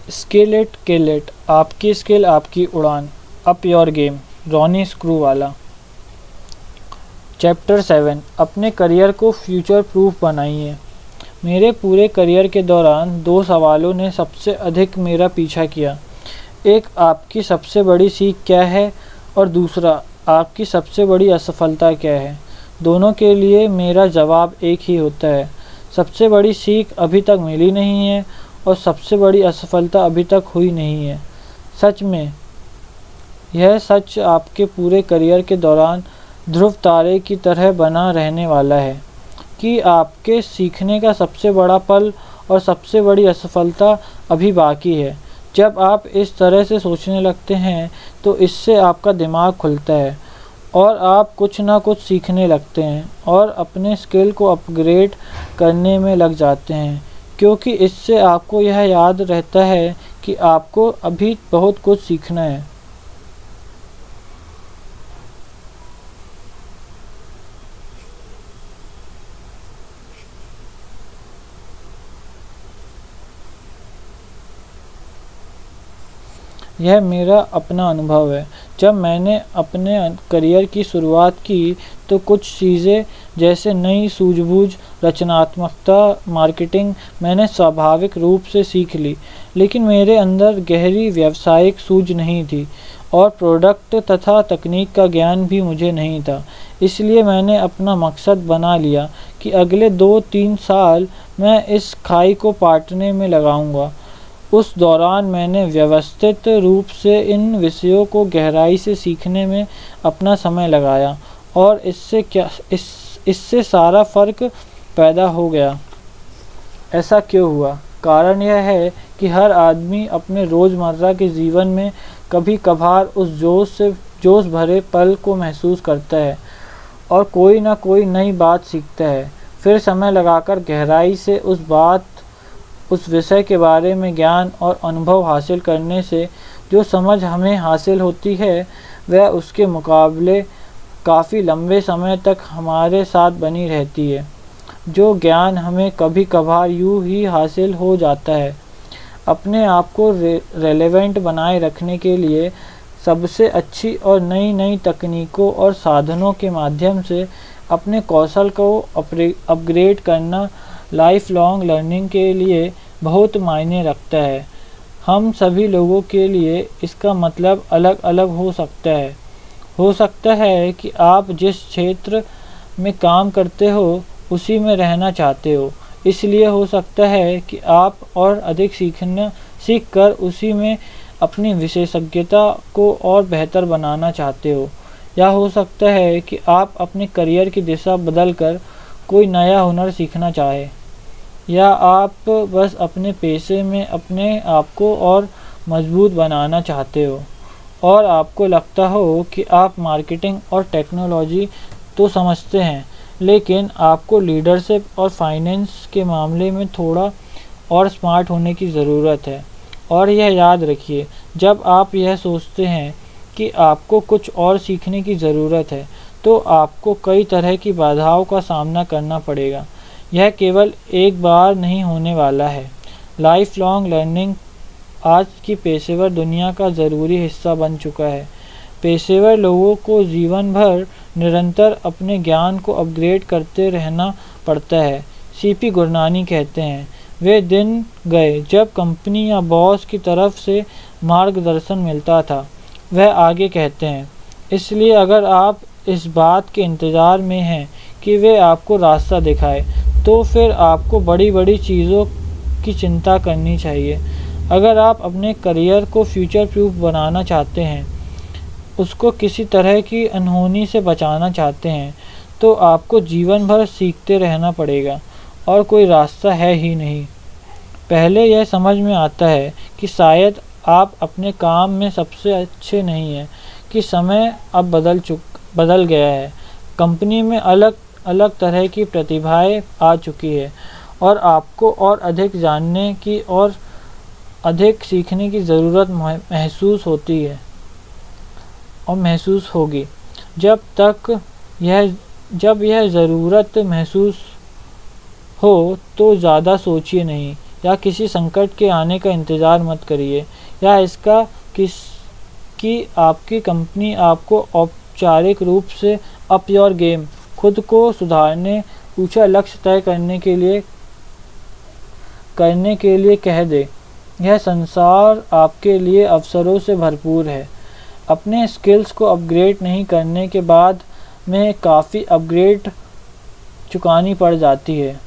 Skill it kill it, आपकी skill आपकी उड़ान, up your game, Ronnie Screwvala. Chapter 7, अपने करियर को फ्यूचर प्रूफ बनाइए। मेरे पूरे करियर के दौरान दो सवालों ने सबसे अधिक मेरा पीछा किया। एक, आपकी सबसे बड़ी सीख क्या है, और दूसरा, आपकी सबसे बड़ी असफलता क्या है। दोनों के लिए मेरा जवाब एक ही होता है, सबसे बड़ी सीख अभी तक मिली नहीं है और सबसे बड़ी असफलता अभी तक हुई नहीं है। सच में यह सच आपके पूरे करियर के दौरान ध्रुव तारे की तरह बना रहने वाला है कि आपके सीखने का सबसे बड़ा पल और सबसे बड़ी असफलता अभी बाकी है। जब आप इस तरह से सोचने लगते हैं तो इससे आपका दिमाग खुलता है और आप कुछ ना कुछ सीखने लगते हैं और अपने स्किल को अपग्रेड करने में लग जाते हैं, क्योंकि इससे आपको यह याद रहता है कि आपको अभी बहुत कुछ सीखना है। यह मेरा अपना अनुभव है। जब मैंने अपने करियर की शुरुआत की तो कुछ चीज़ें जैसे नई सूझबूझ, रचनात्मकता, मार्केटिंग मैंने स्वाभाविक रूप से सीख ली, लेकिन मेरे अंदर गहरी व्यावसायिक सूझ नहीं थी और प्रोडक्ट तथा तकनीक का ज्ञान भी मुझे नहीं था। इसलिए मैंने अपना मकसद बना लिया कि अगले 2-3 साल मैं इस खाई को पाटने में लगाऊंगा। उस दौरान मैंने व्यवस्थित रूप से इन विषयों को गहराई से सीखने में अपना समय लगाया और इससे सारा फ़र्क पैदा हो गया। ऐसा क्यों हुआ? कारण यह है कि हर आदमी अपने रोज़मर्रा के जीवन में कभी कभार उस जोश भरे पल को महसूस करता है और कोई ना कोई नई बात सीखता है। फिर समय लगाकर गहराई से उस विषय के बारे में ज्ञान और अनुभव हासिल करने से जो समझ हमें हासिल होती है वह उसके मुकाबले काफ़ी लंबे समय तक हमारे साथ बनी रहती है। जो ज्ञान हमें कभी कभार यूँ ही हासिल हो जाता है। अपने आप को रेलेवेंट बनाए रखने के लिए सबसे अच्छी और नई नई तकनीकों और साधनों के माध्यम से अपने कौशल को अपग्रेड करना लाइफ लॉन्ग लर्निंग के लिए बहुत मायने रखता है। हम सभी लोगों के लिए इसका मतलब अलग अलग हो सकता है कि आप जिस क्षेत्र में काम करते हो उसी में रहना चाहते हो, इसलिए हो सकता है कि आप और अधिक सीख कर उसी में अपनी विशेषज्ञता को और बेहतर बनाना चाहते हो, या हो सकता है कि आप अपने करियर की दिशा बदलकर कोई नया हुनर सीखना चाहे, या आप बस अपने पेशे में अपने आप को और मजबूत बनाना चाहते हो और आपको लगता हो कि आप मार्केटिंग और टेक्नोलॉजी तो समझते हैं, लेकिन आपको लीडरशिप और फाइनेंस के मामले में थोड़ा और स्मार्ट होने की ज़रूरत है। और यह याद रखिए, जब आप यह सोचते हैं कि आपको कुछ और सीखने की ज़रूरत है तो आपको कई तरह की बाधाओं का सामना करना पड़ेगा। यह केवल एक बार नहीं होने वाला है। लाइफ लॉन्ग लर्निंग आज की पेशेवर दुनिया का ज़रूरी हिस्सा बन चुका है। पेशेवर लोगों को जीवन भर निरंतर अपने ज्ञान को अपग्रेड करते रहना पड़ता है। सीपी गुरनानी कहते हैं, वे दिन गए जब कंपनी या बॉस की तरफ से मार्गदर्शन मिलता था। वह आगे कहते हैं, इसलिए अगर आप इस बात के इंतज़ार में हैं कि वे आपको रास्ता दिखाए तो फिर आपको बड़ी बड़ी चीज़ों की चिंता करनी चाहिए। अगर आप अपने करियर को फ्यूचर प्रूफ बनाना चाहते हैं, उसको किसी तरह की अनहोनी से बचाना चाहते हैं, तो आपको जीवन भर सीखते रहना पड़ेगा और कोई रास्ता है ही नहीं। पहले यह समझ में आता है कि शायद आप अपने काम में सबसे अच्छे नहीं हैं, कि समय अब बदल गया है। कंपनी में अलग अलग तरह की प्रतिभाएं आ चुकी है और आपको और अधिक जानने की और अधिक सीखने की ज़रूरत महसूस होती है और महसूस होगी। जब यह ज़रूरत महसूस हो तो ज़्यादा सोचिए नहीं, या किसी संकट के आने का इंतज़ार मत करिए, या इसका कि आपकी कंपनी आपको औपचारिक रूप से अप योर गेम, खुद को सुधारने, ऊंचा लक्ष्य तय करने के लिए कह दे। यह संसार आपके लिए अवसरों से भरपूर है। अपने स्किल्स को अपग्रेड नहीं करने के बाद में काफ़ी अपग्रेड चुकानी पड़ जाती है।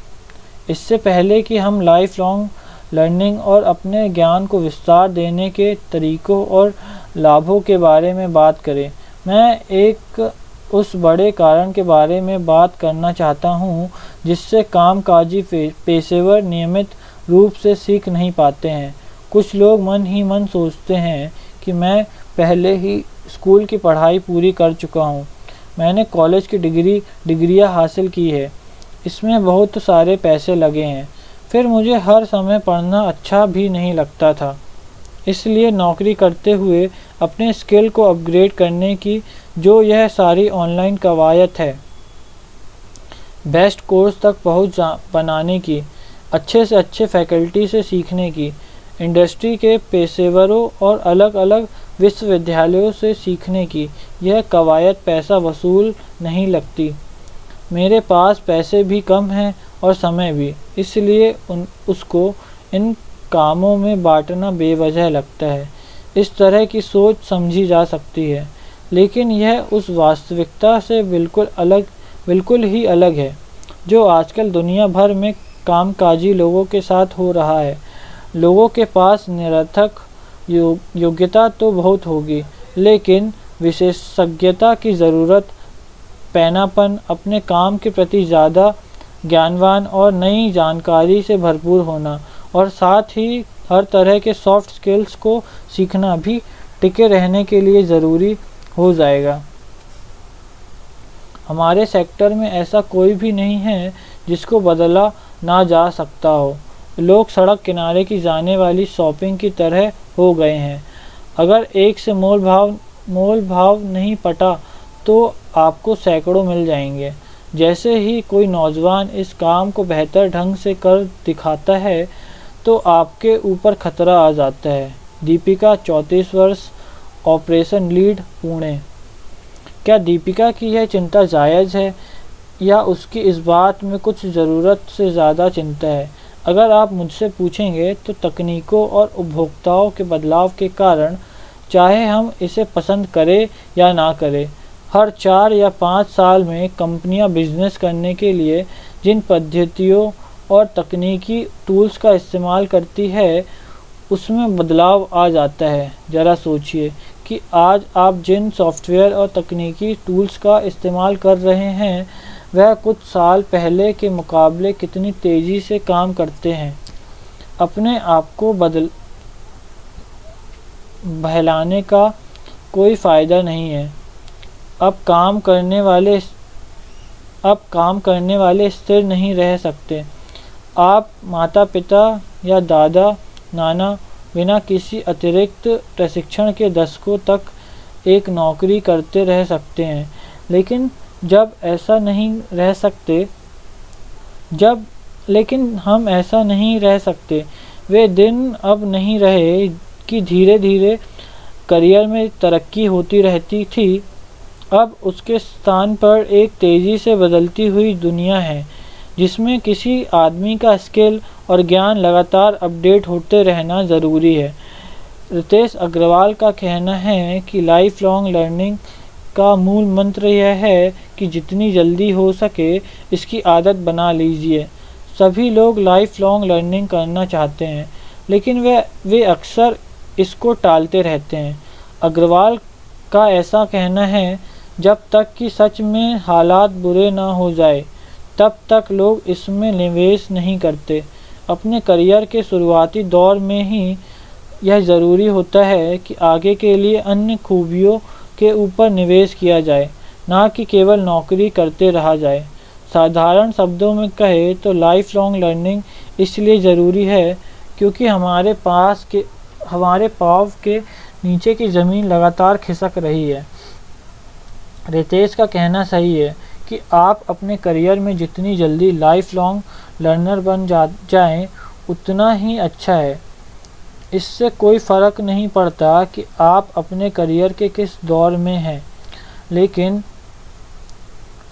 इससे पहले कि हम लाइफ लॉन्ग लर्निंग और अपने ज्ञान को विस्तार देने के तरीकों और लाभों के बारे में बात करें, मैं एक उस बड़े कारण के बारे में बात करना चाहता हूँ जिससे कामकाजी पेशेवर नियमित रूप से सीख नहीं पाते हैं। कुछ लोग मन ही मन सोचते हैं कि मैं पहले ही स्कूल की पढ़ाई पूरी कर चुका हूँ, मैंने कॉलेज की डिग्रियाँ हासिल की है, इसमें बहुत सारे पैसे लगे हैं, फिर मुझे हर समय पढ़ना अच्छा भी नहीं लगता था, इसलिए नौकरी करते हुए अपने स्किल को अपग्रेड करने की जो यह सारी ऑनलाइन कवायद है, बेस्ट कोर्स तक पहुँच बनाने की, अच्छे से अच्छे फैकल्टी से सीखने की, इंडस्ट्री के पेशेवरों और अलग अलग विश्वविद्यालयों से सीखने की, यह कवायद पैसा वसूल नहीं लगती। मेरे पास पैसे भी कम हैं और समय भी, इसलिए उसको इन कामों में बांटना बेवजह लगता है। इस तरह की सोच समझी जा सकती है, लेकिन यह उस वास्तविकता से बिल्कुल ही अलग है जो आजकल दुनिया भर में कामकाजी लोगों के साथ हो रहा है। लोगों के पास निरर्थक योग्यता तो बहुत होगी, लेकिन विशेषज्ञता की ज़रूरत, पैनापन, अपने काम के प्रति ज़्यादा ज्ञानवान और नई जानकारी से भरपूर होना, और साथ ही हर तरह के सॉफ्ट स्किल्स को सीखना भी टिके रहने के लिए ज़रूरी हो जाएगा। हमारे सेक्टर में ऐसा कोई भी नहीं है जिसको बदला ना जा सकता हो। लोग सड़क किनारे की जाने वाली शॉपिंग की तरह हो गए हैं। अगर एक से मोल भाव नहीं पटा तो आपको सैकड़ों मिल जाएंगे। जैसे ही कोई नौजवान इस काम को बेहतर ढंग से कर दिखाता है तो आपके ऊपर खतरा आ जाता है। दीपिका, 34 वर्ष, ऑपरेशन लीड, पुणे। क्या दीपिका की यह चिंता जायज़ है या उसकी इस बात में कुछ ज़रूरत से ज़्यादा चिंता है? अगर आप मुझसे पूछेंगे तो तकनीकों और उपभोक्ताओं के बदलाव के कारण, चाहे हम इसे पसंद करें या ना करें, हर 4 या 5 साल में कंपनियां बिजनेस करने के लिए जिन पद्धतियों और तकनीकी टूल्स का इस्तेमाल करती है उसमें बदलाव आ जाता है। ज़रा सोचिए कि आज आप जिन सॉफ्टवेयर और तकनीकी टूल्स का इस्तेमाल कर रहे हैं वह कुछ साल पहले के मुकाबले कितनी तेज़ी से काम करते हैं। अपने आप को बहलाने का कोई फ़ायदा नहीं है। अब काम करने वाले स्थिर नहीं रह सकते। आप माता पिता या दादा नाना बिना किसी अतिरिक्त प्रशिक्षण के दशकों तक एक नौकरी करते रह सकते हैं, लेकिन हम ऐसा नहीं रह सकते। वे दिन अब नहीं रहे कि धीरे धीरे करियर में तरक्की होती रहती थी। अब उसके स्थान पर एक तेज़ी से बदलती हुई दुनिया है जिसमें किसी आदमी का स्किल और ज्ञान लगातार अपडेट होते रहना ज़रूरी है। रितेश अग्रवाल का कहना है कि लाइफ लॉन्ग लर्निंग का मूल मंत्र यह है कि जितनी जल्दी हो सके इसकी आदत बना लीजिए। सभी लोग लाइफ लॉन्ग लर्निंग करना चाहते हैं, लेकिन वे अक्सर इसको टालते रहते हैं। अग्रवाल का ऐसा कहना है, जब तक कि सच में हालात बुरे ना हो जाए तब तक लोग इसमें निवेश नहीं करते। अपने करियर के शुरुआती दौर में ही यह ज़रूरी होता है कि आगे के लिए अन्य खूबियों के ऊपर निवेश किया जाए, ना कि केवल नौकरी करते रहा जाए। साधारण शब्दों में कहे तो लाइफ लॉन्ग लर्निंग इसलिए ज़रूरी है क्योंकि हमारे पाँव के नीचे की ज़मीन लगातार खिसक रही है। रितेश का कहना सही है कि आप अपने करियर में जितनी जल्दी लाइफ लॉन्ग लर्नर बन जाएं, उतना ही अच्छा है। इससे कोई फ़र्क नहीं पड़ता कि आप अपने करियर के किस दौर में हैं, लेकिन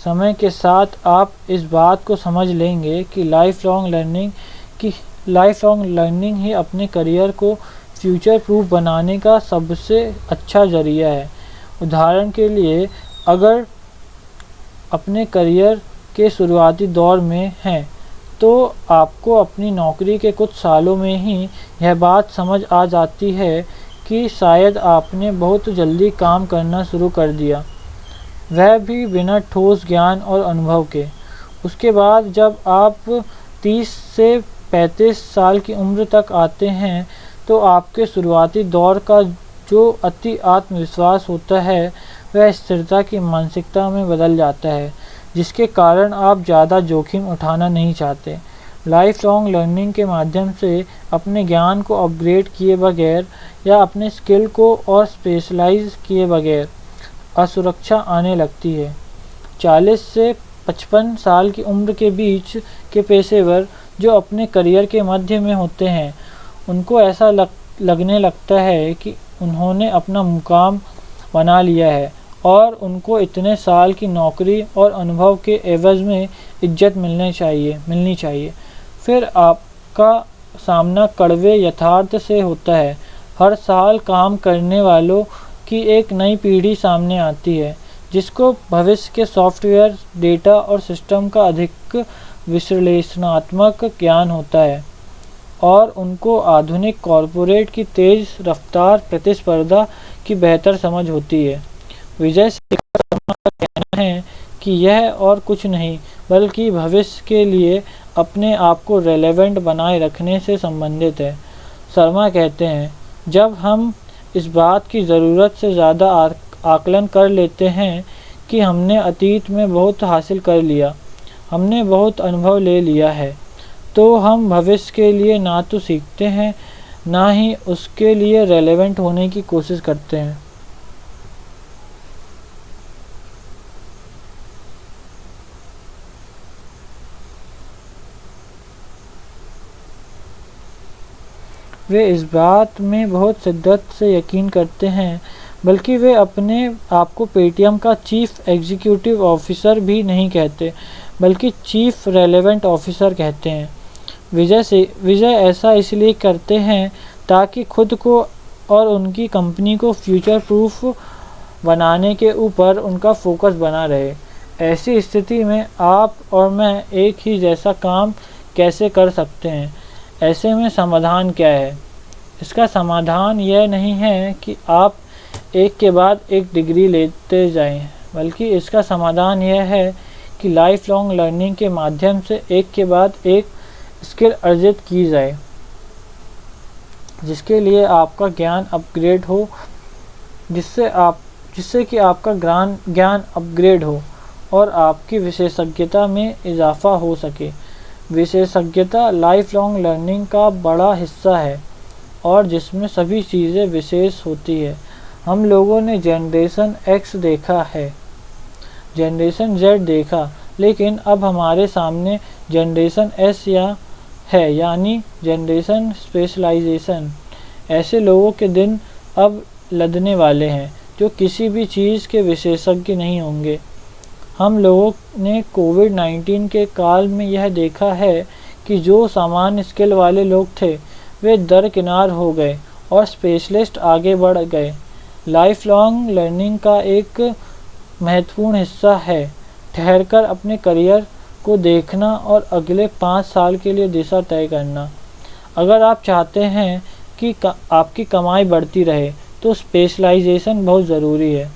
समय के साथ आप इस बात को समझ लेंगे कि लाइफ लॉन्ग लर्निंग ही अपने करियर को फ्यूचर प्रूफ बनाने का सबसे अच्छा ज़रिया है। उदाहरण के लिए, अगर अपने करियर के शुरुआती दौर में हैं, तो आपको अपनी नौकरी के कुछ सालों में ही यह बात समझ आ जाती है कि शायद आपने बहुत जल्दी काम करना शुरू कर दिया, वह भी बिना ठोस ज्ञान और अनुभव के। उसके बाद जब आप 30 से 35 साल की उम्र तक आते हैं, तो आपके शुरुआती दौर का जो अति आत्मविश्वास होता है वह स्थिरता की मानसिकता में बदल जाता है, जिसके कारण आप ज़्यादा जोखिम उठाना नहीं चाहते। लाइफ लॉन्ग लर्निंग के माध्यम से अपने ज्ञान को अपग्रेड किए बगैर या अपने स्किल को और स्पेशलाइज किए बगैर असुरक्षा आने लगती है। 40 से 55 साल की उम्र के बीच के पेशेवर जो अपने करियर के मध्य में होते हैं, उनको ऐसा लगने लगता है कि उन्होंने अपना मुकाम बना लिया है और उनको इतने साल की नौकरी और अनुभव के एवज में इज्जत मिलनी चाहिए। फिर आपका सामना कड़वे यथार्थ से होता है। हर साल काम करने वालों की एक नई पीढ़ी सामने आती है, जिसको भविष्य के सॉफ्टवेयर, डेटा और सिस्टम का अधिक विश्लेषणात्मक ज्ञान होता है और उनको आधुनिक कॉरपोरेट की तेज़ रफ्तार प्रतिस्पर्धा की बेहतर समझ होती है। विजय शेखर शर्मा का कहना है कि यह और कुछ नहीं बल्कि भविष्य के लिए अपने आप को रेलेवेंट बनाए रखने से संबंधित है। शर्मा कहते हैं, जब हम इस बात की ज़रूरत से ज़्यादा आकलन कर लेते हैं कि हमने अतीत में बहुत हासिल कर लिया, हमने बहुत अनुभव ले लिया है, तो हम भविष्य के लिए ना तो सीखते हैं, ना ही उसके लिए रेलेवेंट होने की कोशिश करते हैं। वे इस बात में बहुत शिद्दत से यकीन करते हैं, बल्कि वे अपने आप को पेटीएम का चीफ एग्जीक्यूटिव ऑफिसर भी नहीं कहते, बल्कि चीफ रेलेवेंट ऑफिसर कहते हैं। विजय ऐसा इसलिए करते हैं ताकि खुद को और उनकी कंपनी को फ्यूचर प्रूफ बनाने के ऊपर उनका फोकस बना रहे। ऐसी स्थिति में आप और मैं एक ही जैसा काम कैसे कर सकते हैं? ऐसे में समाधान क्या है? इसका समाधान यह नहीं है कि आप एक के बाद एक डिग्री लेते जाएं, बल्कि इसका समाधान यह है कि लाइफ लॉन्ग लर्निंग के माध्यम से एक के बाद एक स्किल अर्जित की जाए, जिसके लिए आपका ज्ञान अपग्रेड हो, जिससे कि आपका ज्ञान अपग्रेड हो और आपकी विशेषज्ञता में इजाफा हो सके। विशेषज्ञता लाइफ लॉन्ग लर्निंग का बड़ा हिस्सा है और जिसमें सभी चीज़ें विशेष होती है। हम लोगों ने जनरेशन एक्स देखा है, जनरेशन जेड देखा, लेकिन अब हमारे सामने जनरेशन एस है, यानी जनरेशन स्पेशलाइजेशन। ऐसे लोगों के दिन अब लदने वाले हैं जो किसी भी चीज़ के विशेषज्ञ नहीं होंगे। हम लोगों ने कोविड-19 के काल में यह देखा है कि जो सामान्य स्किल वाले लोग थे वे दरकिनार हो गए और स्पेशलिस्ट आगे बढ़ गए। लाइफ लॉन्ग लर्निंग का एक महत्वपूर्ण हिस्सा है ठहरकर अपने करियर को देखना और अगले 5 साल के लिए दिशा तय करना। अगर आप चाहते हैं कि आपकी कमाई बढ़ती रहे तो स्पेशलाइजेशन बहुत ज़रूरी है।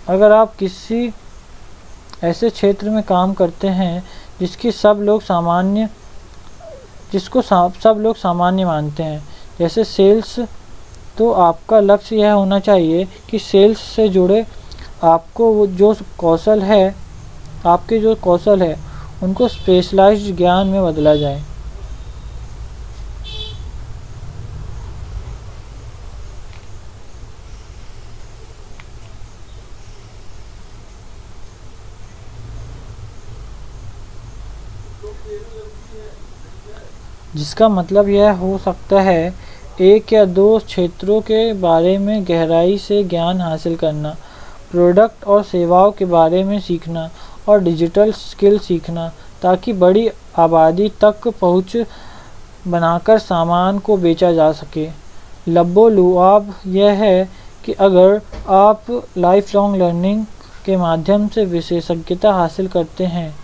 अगर आप किसी ऐसे क्षेत्र में काम करते हैं जिसको सब लोग सामान्य मानते हैं, जैसे सेल्स, तो आपका लक्ष्य यह होना चाहिए कि सेल्स से जुड़े आपके जो कौशल है उनको स्पेशलाइज्ड ज्ञान में बदला जाए। जिसका मतलब यह हो सकता है एक या दो क्षेत्रों के बारे में गहराई से ज्ञान हासिल करना, प्रोडक्ट और सेवाओं के बारे में सीखना और डिजिटल स्किल सीखना ताकि बड़ी आबादी तक पहुंच बनाकर सामान को बेचा जा सके। लबो-लुआब यह है कि अगर आप लाइफ लॉन्ग लर्निंग के माध्यम से विशेषज्ञता हासिल करते हैं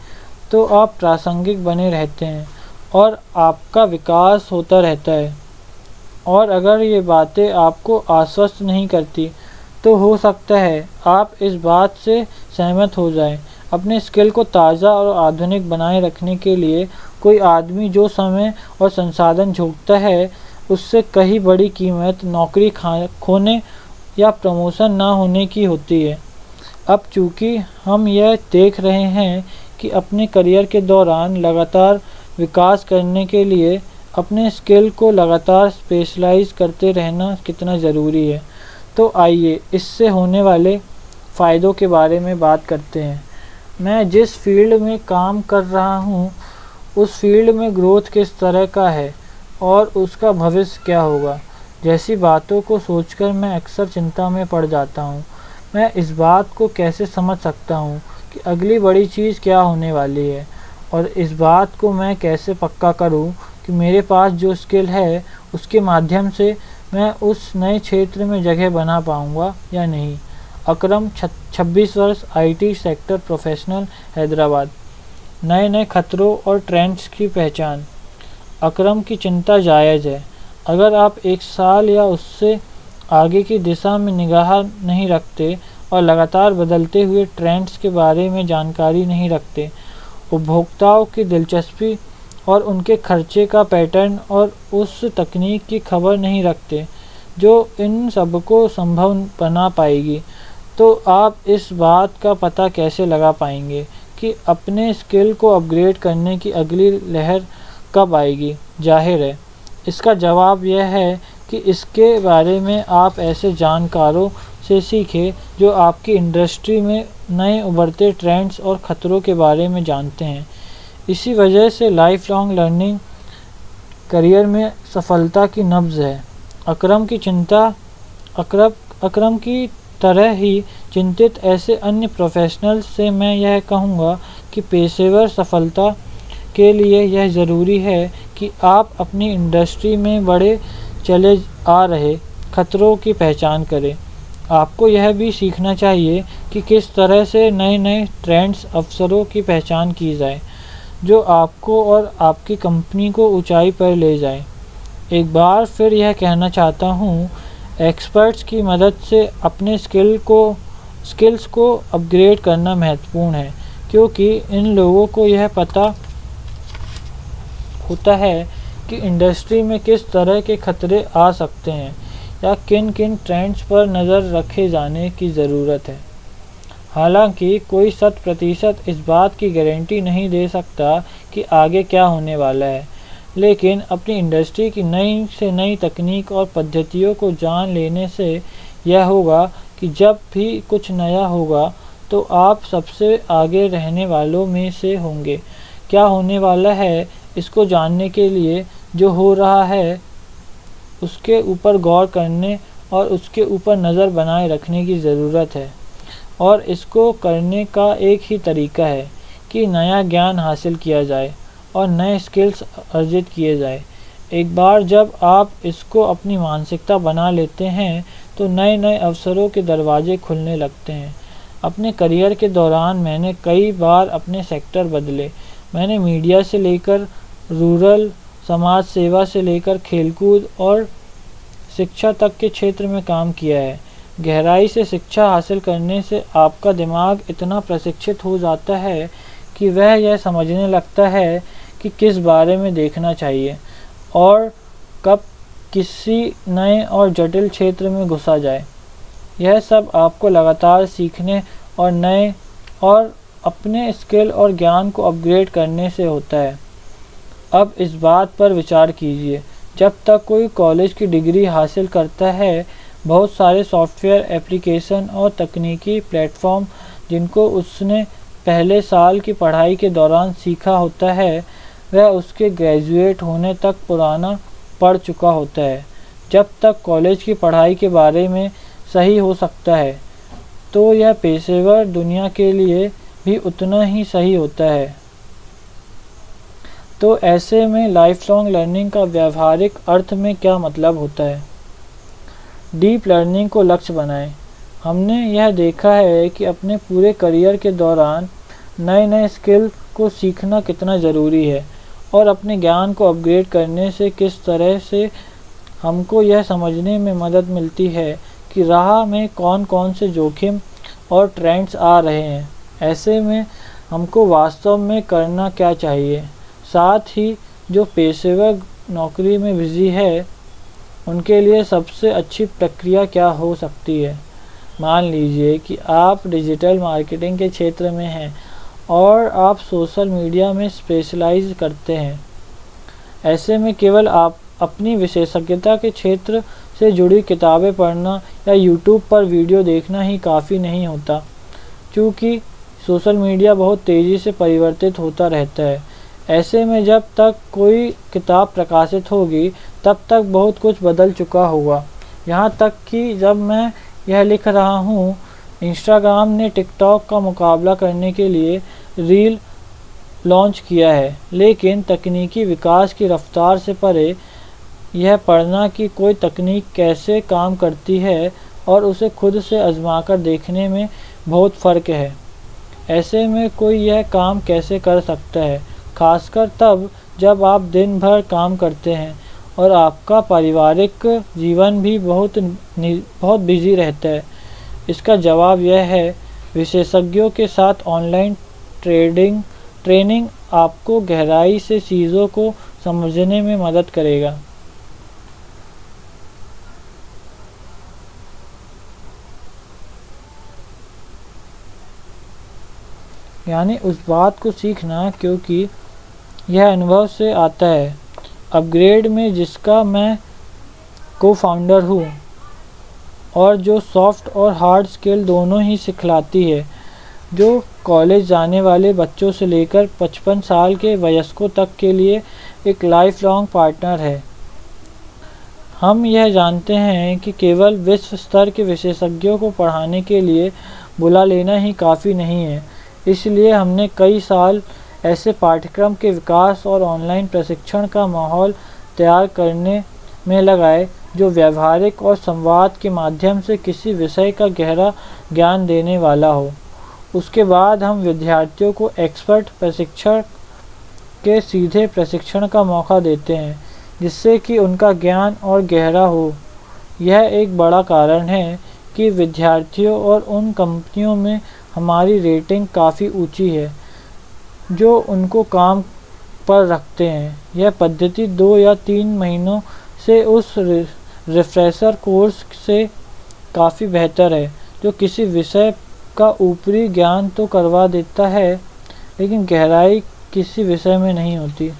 तो आप प्रासंगिक बने रहते हैं और आपका विकास होता रहता है। और अगर ये बातें आपको आश्वस्त नहीं करती तो हो सकता है आप इस बात से सहमत हो जाएं। अपने स्किल को ताज़ा और आधुनिक बनाए रखने के लिए कोई आदमी जो समय और संसाधन झोंकता है उससे कहीं बड़ी कीमत नौकरी खोने या प्रमोशन ना होने की होती है। अब चूँकि हम यह देख रहे हैं कि अपने करियर के दौरान लगातार विकास करने के लिए अपने स्किल को लगातार स्पेशलाइज करते रहना कितना ज़रूरी है, तो आइए इससे होने वाले फ़ायदों के बारे में बात करते हैं। मैं जिस फील्ड में काम कर रहा हूँ उस फील्ड में ग्रोथ किस तरह का है और उसका भविष्य क्या होगा जैसी बातों को सोचकर मैं अक्सर चिंता में पड़ जाता हूँ। मैं इस बात को कैसे समझ सकता हूँ कि अगली बड़ी चीज़ क्या होने वाली है, और इस बात को मैं कैसे पक्का करूँ कि मेरे पास जो स्किल है उसके माध्यम से मैं उस नए क्षेत्र में जगह बना पाऊँगा या नहीं। अकरम 26 वर्ष, IT सेक्टर प्रोफेशनल, हैदराबाद। नए नए खतरों और ट्रेंड्स की पहचान। अकरम की चिंता जायज़ है। अगर आप एक साल या उससे आगे की दिशा में निगाह नहीं रखते और लगातार बदलते हुए ट्रेंड्स के बारे में जानकारी नहीं रखते, उपभोक्ताओं की दिलचस्पी और उनके खर्चे का पैटर्न और उस तकनीक की खबर नहीं रखते जो इन सबको संभव बना पाएगी, तो आप इस बात का पता कैसे लगा पाएंगे कि अपने स्किल को अपग्रेड करने की अगली लहर कब आएगी। जाहिर है इसका जवाब यह है कि इसके बारे में आप ऐसे जानकारों से सीखें जो आपकी इंडस्ट्री में नए उभरते ट्रेंड्स और ख़तरों के बारे में जानते हैं। इसी वजह से लाइफ लॉन्ग लर्निंग करियर में सफलता की नब्ज़ है। अकरम की तरह ही चिंतित ऐसे अन्य प्रोफेशनल्स से मैं यह कहूँगा कि पेशेवर सफलता के लिए यह ज़रूरी है कि आप अपनी इंडस्ट्री में बढ़े चले आ रहे खतरों की पहचान करें। आपको यह भी सीखना चाहिए कि किस तरह से नए नए ट्रेंड्स अवसरों की पहचान की जाए जो आपको और आपकी कंपनी को ऊंचाई पर ले जाए। एक बार फिर यह कहना चाहता हूँ, एक्सपर्ट्स की मदद से अपने स्किल्स को अपग्रेड करना महत्वपूर्ण है, क्योंकि इन लोगों को यह पता होता है कि इंडस्ट्री में किस तरह के खतरे आ सकते हैं या किन किन ट्रेंड्स पर नज़र रखे जाने की ज़रूरत है। हालांकि कोई 100% इस बात की गारंटी नहीं दे सकता कि आगे क्या होने वाला है, लेकिन अपनी इंडस्ट्री की नई से नई तकनीक और पद्धतियों को जान लेने से यह होगा कि जब भी कुछ नया होगा तो आप सबसे आगे रहने वालों में से होंगे। क्या होने वाला है इसको जानने के लिए जो हो रहा है उसके ऊपर गौर करने और उसके ऊपर नज़र बनाए रखने की ज़रूरत है, और इसको करने का एक ही तरीका है कि नया ज्ञान हासिल किया जाए और नए स्किल्स अर्जित किए जाए। एक बार जब आप इसको अपनी मानसिकता बना लेते हैं तो नए नए अवसरों के दरवाजे खुलने लगते हैं। अपने करियर के दौरान मैंने कई बार अपने सेक्टर बदले। मैंने मीडिया से लेकर रूरल, समाज सेवा से लेकर खेलकूद और शिक्षा तक के क्षेत्र में काम किया है। गहराई से शिक्षा हासिल करने से आपका दिमाग इतना प्रशिक्षित हो जाता है कि वह यह समझने लगता है कि किस बारे में देखना चाहिए और कब किसी नए और जटिल क्षेत्र में घुसा जाए। यह सब आपको लगातार सीखने और नए और अपने स्किल और ज्ञान को अपग्रेड करने से होता है। अब इस बात पर विचार कीजिए, जब तक कोई कॉलेज की डिग्री हासिल करता है, बहुत सारे सॉफ्टवेयर एप्लीकेशन और तकनीकी प्लेटफॉर्म जिनको उसने पहले साल की पढ़ाई के दौरान सीखा होता है, वह उसके ग्रेजुएट होने तक पुराना पड़ चुका होता है। जब तक कॉलेज की पढ़ाई के बारे में सही हो सकता है तो यह पेशेवर दुनिया के लिए भी उतना ही सही होता है। तो ऐसे में लाइफ लॉन्ग लर्निंग का व्यावहारिक अर्थ में क्या मतलब होता है? डीप लर्निंग को लक्ष्य बनाएं। हमने यह देखा है कि अपने पूरे करियर के दौरान नए नए स्किल को सीखना कितना ज़रूरी है और अपने ज्ञान को अपग्रेड करने से किस तरह से हमको यह समझने में मदद मिलती है कि राह में कौन कौन से जोखिम और ट्रेंड्स आ रहे हैं। ऐसे में हमको वास्तव में करना क्या चाहिए। साथ ही जो पेशेवर नौकरी में बिजी है उनके लिए सबसे अच्छी प्रक्रिया क्या हो सकती है। मान लीजिए कि आप डिजिटल मार्केटिंग के क्षेत्र में हैं और आप सोशल मीडिया में स्पेशलाइज करते हैं। ऐसे में केवल आप अपनी विशेषज्ञता के क्षेत्र से जुड़ी किताबें पढ़ना या यूट्यूब पर वीडियो देखना ही काफ़ी नहीं होता, क्योंकि सोशल मीडिया बहुत तेज़ी से परिवर्तित होता रहता है। ऐसे में जब तक कोई किताब प्रकाशित होगी तब तक बहुत कुछ बदल चुका होगा। यहाँ तक कि जब मैं यह लिख रहा हूँ, इंस्टाग्राम ने टिकटॉक का मुकाबला करने के लिए रील लॉन्च किया है, लेकिन तकनीकी विकास की रफ्तार से परे यह पढ़ना कि कोई तकनीक कैसे काम करती है और उसे खुद से आजमाकर देखने में बहुत फ़र्क है। ऐसे में कोई यह काम कैसे कर सकता है, खासकर तब जब आप दिन भर काम करते हैं और आपका पारिवारिक जीवन भी बहुत बिजी रहता है। इसका जवाब यह है, विशेषज्ञों के साथ ऑनलाइन ट्रेनिंग आपको गहराई से चीज़ों को समझने में मदद करेगा। यानी उस बात को सीखना क्योंकि यह अनुभव से आता है। अपग्रेड में जिसका मैं को-फाउंडर हूँ और जो सॉफ्ट और हार्ड स्किल दोनों ही सिखलाती है, जो कॉलेज जाने वाले बच्चों से लेकर 55 साल के वयस्कों तक के लिए एक लाइफ लॉन्ग पार्टनर है। हम यह जानते हैं कि केवल विश्व स्तर के विशेषज्ञों को पढ़ाने के लिए बुला लेना ही काफ़ी नहीं है। इसलिए हमने कई साल ऐसे पाठ्यक्रम के विकास और ऑनलाइन प्रशिक्षण का माहौल तैयार करने में लगाए जो व्यावहारिक और संवाद के माध्यम से किसी विषय का गहरा ज्ञान देने वाला हो। उसके बाद हम विद्यार्थियों को एक्सपर्ट प्रशिक्षण के सीधे प्रशिक्षण का मौका देते हैं, जिससे कि उनका ज्ञान और गहरा हो। यह एक बड़ा कारण है कि विद्यार्थियों और उन कंपनियों में हमारी रेटिंग काफ़ी ऊंची है जो उनको काम पर रखते हैं। यह पद्धति 2 या 3 महीनों से उस रिफ्रेशर कोर्स से काफ़ी बेहतर है जो किसी विषय का ऊपरी ज्ञान तो करवा देता है लेकिन गहराई किसी विषय में नहीं होती।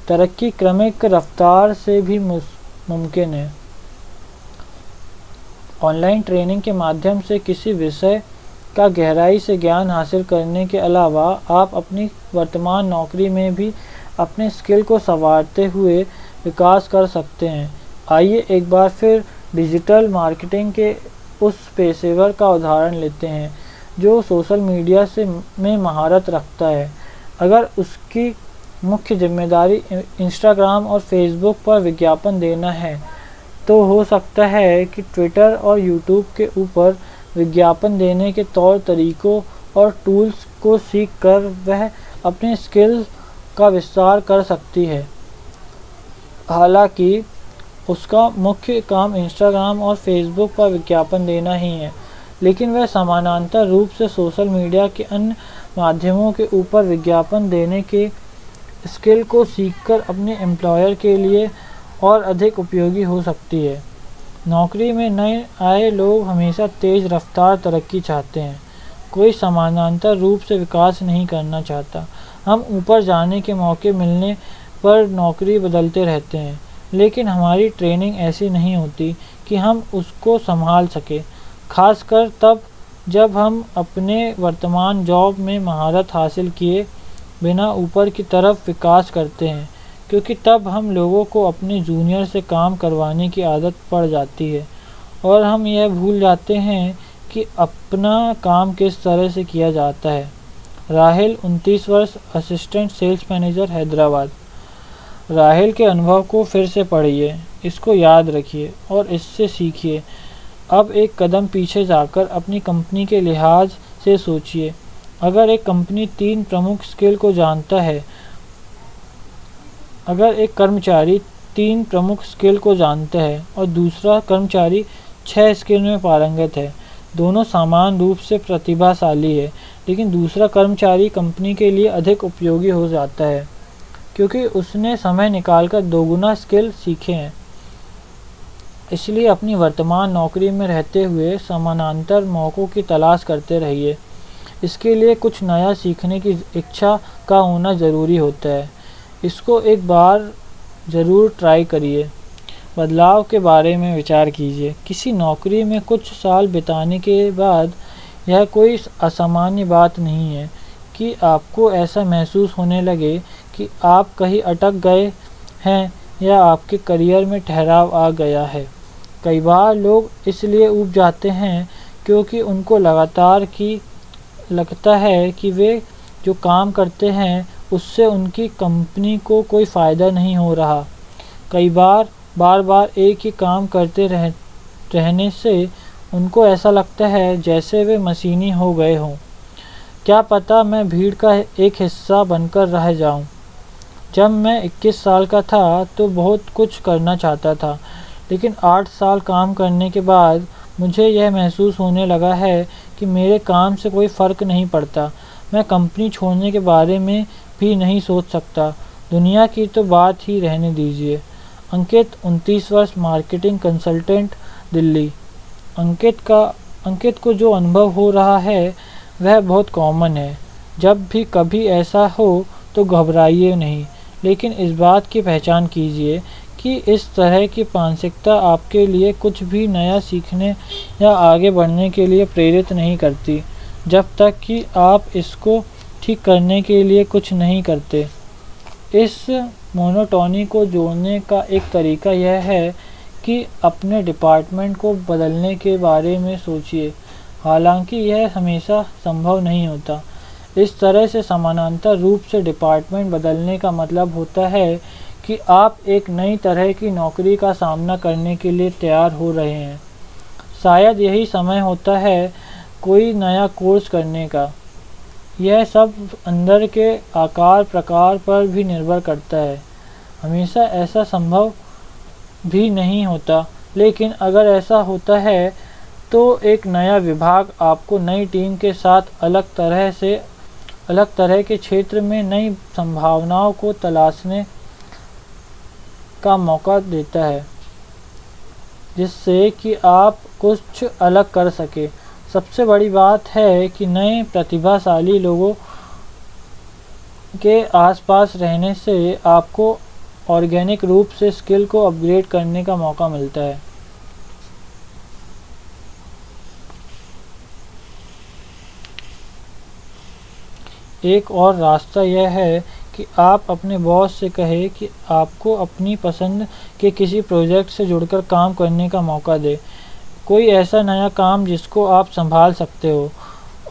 तरक्की क्रमिक रफ्तार से भी मुमकिन है। ऑनलाइन ट्रेनिंग के माध्यम से किसी विषय का गहराई से ज्ञान हासिल करने के अलावा आप अपनी वर्तमान नौकरी में भी अपने स्किल को संवारते हुए विकास कर सकते हैं। आइए एक बार फिर डिजिटल मार्केटिंग के उस पेशेवर का उदाहरण लेते हैं जो सोशल मीडिया में महारत रखता है। अगर उसकी मुख्य जिम्मेदारी इंस्टाग्राम और फेसबुक पर विज्ञापन देना है तो हो सकता है कि ट्विटर और यूट्यूब के ऊपर विज्ञापन देने के तौर तरीकों और टूल्स को सीख कर वह अपने स्किल का विस्तार कर सकती है। हालांकि उसका मुख्य काम इंस्टाग्राम और फेसबुक पर विज्ञापन देना ही है, लेकिन वह समानांतर रूप से सोशल मीडिया के अन्य माध्यमों के ऊपर विज्ञापन देने के स्किल को सीखकर अपने एम्प्लॉयर के लिए और अधिक उपयोगी हो सकती है। नौकरी में नए आए लोग हमेशा तेज़ रफ्तार तरक्की चाहते हैं, कोई समानांतर रूप से विकास नहीं करना चाहता। हम ऊपर जाने के मौके मिलने पर नौकरी बदलते रहते हैं, लेकिन हमारी ट्रेनिंग ऐसी नहीं होती कि हम उसको संभाल सके, खासकर तब जब हम अपने वर्तमान जॉब में महारत हासिल किए बिना ऊपर की तरफ विकास करते हैं, क्योंकि तब हम लोगों को अपने जूनियर से काम करवाने की आदत पड़ जाती है और हम यह भूल जाते हैं कि अपना काम किस तरह से किया जाता है। राहिल, 29 वर्ष, assistant sales manager, Hyderabad. Rahil के अनुभव को फिर से पढ़िए, इसको याद रखिए और इससे सीखिए। अब एक कदम पीछे जाकर अपनी कंपनी के लिहाज से सोचिए। अगर एक कंपनी 3 प्रमुख स्किल को जानता है, अगर एक कर्मचारी 3 प्रमुख स्किल को जानता है और दूसरा कर्मचारी 6 स्किल में पारंगत है, दोनों समान रूप से प्रतिभाशाली है, लेकिन दूसरा कर्मचारी कंपनी के लिए अधिक उपयोगी हो जाता है क्योंकि उसने समय निकालकर दोगुना स्किल सीखे हैं। इसलिए अपनी वर्तमान नौकरी में रहते हुए समानांतर मौक़ों की तलाश करते रहिए। इसके लिए कुछ नया सीखने की इच्छा का होना ज़रूरी होता है। इसको एक बार ज़रूर ट्राई करिए। बदलाव के बारे में विचार कीजिए। किसी नौकरी में कुछ साल बिताने के बाद यह कोई असामान्य बात नहीं है कि आपको ऐसा महसूस होने लगे कि आप कहीं अटक गए हैं या आपके करियर में ठहराव आ गया है। कई बार लोग इसलिए ऊब जाते हैं क्योंकि उनको लगता है कि वे जो काम करते हैं उससे उनकी कंपनी को कोई फ़ायदा नहीं हो रहा। कई बार बार एक ही काम करते रहने से उनको ऐसा लगता है जैसे वे मशीनी हो गए हों। क्या पता मैं भीड़ का एक हिस्सा बनकर रह जाऊं। जब मैं 21 साल का था तो बहुत कुछ करना चाहता था, लेकिन 8 साल काम करने के बाद मुझे यह महसूस होने लगा है कि मेरे काम से कोई फ़र्क नहीं पड़ता। मैं कंपनी छोड़ने के बारे में भी नहीं सोच सकता। दुनिया की तो बात ही रहने दीजिए। अंकित, 29 वर्ष, मार्केटिंग कंसल्टेंट, दिल्ली। अंकित को जो अनुभव हो रहा है वह बहुत कॉमन है। जब भी कभी ऐसा हो तो घबराइए नहीं, लेकिन इस बात की पहचान कीजिए कि इस तरह की मानसिकता आपके लिए कुछ भी नया सीखने या आगे बढ़ने के लिए प्रेरित नहीं करती, जब तक कि आप इसको ठीक करने के लिए कुछ नहीं करते। इस मोनोटोनी को जोड़ने का एक तरीका यह है कि अपने डिपार्टमेंट को बदलने के बारे में सोचिए। हालांकि यह हमेशा संभव नहीं होता। इस तरह से समानांतर रूप से डिपार्टमेंट बदलने का मतलब होता है कि आप एक नई तरह की नौकरी का सामना करने के लिए तैयार हो रहे हैं। शायद यही समय होता है कोई नया कोर्स करने का। यह सब अंदर के आकार प्रकार पर भी निर्भर करता है। हमेशा ऐसा संभव भी नहीं होता, लेकिन अगर ऐसा होता है तो एक नया विभाग आपको नई टीम के साथ अलग तरह के क्षेत्र में नई संभावनाओं को तलाशने का मौका देता है, जिससे कि आप कुछ अलग कर सके। सबसे बड़ी बात है कि नए प्रतिभाशाली लोगों के आसपास रहने से आपको ऑर्गेनिक रूप से स्किल को अपग्रेड करने का मौका मिलता है। एक और रास्ता यह है कि आप अपने बॉस से कहें कि आपको अपनी पसंद के किसी प्रोजेक्ट से जुड़कर काम करने का मौका दे। कोई ऐसा नया काम जिसको आप संभाल सकते हो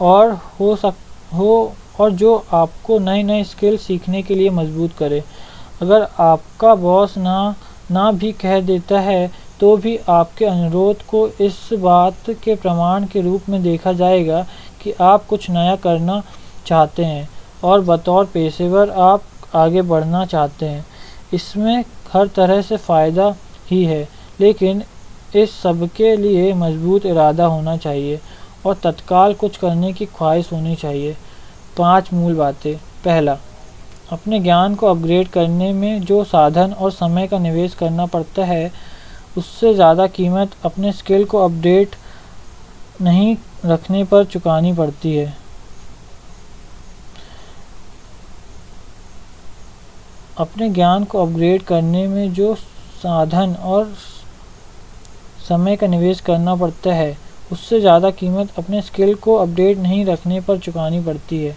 और जो आपको नए नए स्किल सीखने के लिए मजबूत करे। अगर आपका बॉस ना भी कह देता है तो भी आपके अनुरोध को इस बात के प्रमाण के रूप में देखा जाएगा कि आप कुछ नया करना चाहते हैं और बतौर पेशेवर आप आगे बढ़ना चाहते हैं। इसमें हर तरह से फ़ायदा ही है, लेकिन इस सब के लिए मजबूत इरादा होना चाहिए और तत्काल कुछ करने की ख्वाहिश होनी चाहिए। 5 मूल बातें। पहला, अपने ज्ञान को अपग्रेड करने में जो साधन और समय का निवेश करना पड़ता है, उससे ज़्यादा कीमत अपने स्किल को अपडेट नहीं रखने पर चुकानी पड़ती है। अपने ज्ञान को अपग्रेड करने में जो साधन और समय का निवेश करना पड़ता है, उससे ज़्यादा कीमत अपने स्किल को अपडेट नहीं रखने पर चुकानी पड़ती है।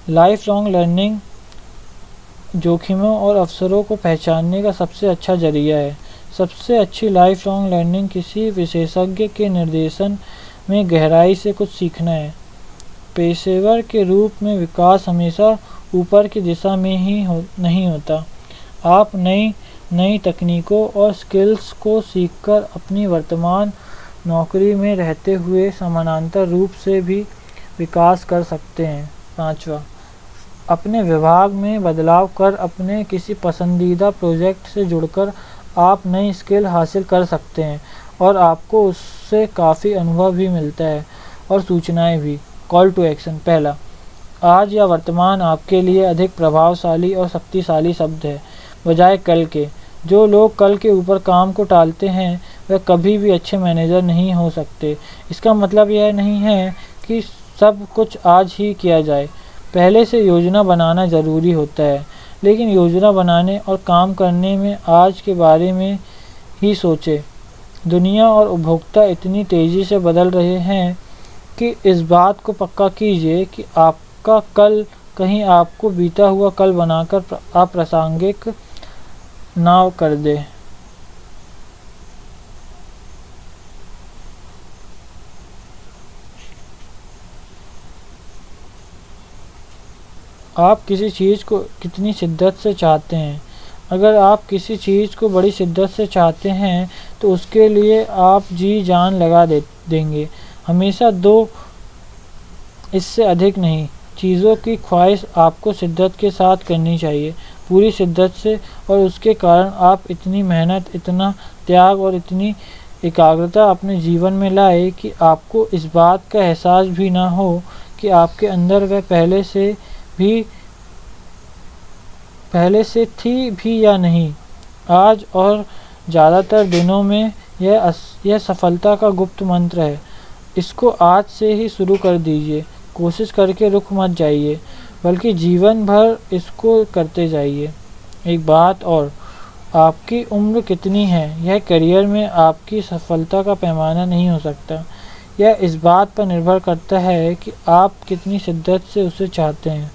लाइफ लॉन्ग लर्निंग जोखिमों और अवसरों को पहचानने का सबसे अच्छा जरिया है। सबसे अच्छी लाइफ लॉन्ग लर्निंग किसी विशेषज्ञ के निर्देशन में गहराई से कुछ सीखना है। पेशेवर के रूप में विकास हमेशा ऊपर की दिशा में ही नहीं होता। आप नई नई तकनीकों और स्किल्स को सीखकर अपनी वर्तमान नौकरी में रहते हुए समानांतर रूप से भी विकास कर सकते हैं। 5वां, अपने विभाग में बदलाव कर अपने किसी पसंदीदा प्रोजेक्ट से जुड़कर आप नई स्किल हासिल कर सकते हैं और आपको उससे काफ़ी अनुभव भी मिलता है और सूचनाएं भी। Call to action. पहला, आज या वर्तमान आपके लिए अधिक प्रभावशाली और शक्तिशाली शब्द है बजाय कल के। जो लोग कल के ऊपर काम को टालते हैं वह कभी भी अच्छे मैनेजर नहीं हो सकते। इसका मतलब यह नहीं है कि सब कुछ आज ही किया जाए। पहले से योजना बनाना ज़रूरी होता है, लेकिन योजना बनाने और काम करने में आज के बारे में ही सोचें। दुनिया और उपभोक्ता इतनी तेज़ी से बदल रहे हैं कि इस बात को पक्का कीजिए कि आपका कल कहीं आपको बीता हुआ कल बनाकर अप्रासंगिक ना कर दे। आप किसी चीज़ को कितनी शिद्दत से चाहते हैं। अगर आप किसी चीज़ को बड़ी शिद्दत से चाहते हैं तो उसके लिए आप जी जान लगा देंगे। हमेशा दो, इससे अधिक नहीं। चीज़ों की ख्वाहिश आपको शिद्दत के साथ करनी चाहिए, पूरी शिद्दत से, और उसके कारण आप इतनी मेहनत, इतना त्याग और इतनी एकाग्रता अपने जीवन में लाए कि आपको इस बात का एहसास भी ना हो कि आपके अंदर वह पहले से थी भी या नहीं। आज और ज़्यादातर दिनों में यह सफलता का गुप्त मंत्र है। इसको आज से ही शुरू कर दीजिए। कोशिश करके रुक मत जाइए, बल्कि जीवन भर इसको करते जाइए। एक बात और, आपकी उम्र कितनी है यह करियर में आपकी सफलता का पैमाना नहीं हो सकता। यह इस बात पर निर्भर करता है कि आप कितनी शिद्दत से उसे चाहते हैं।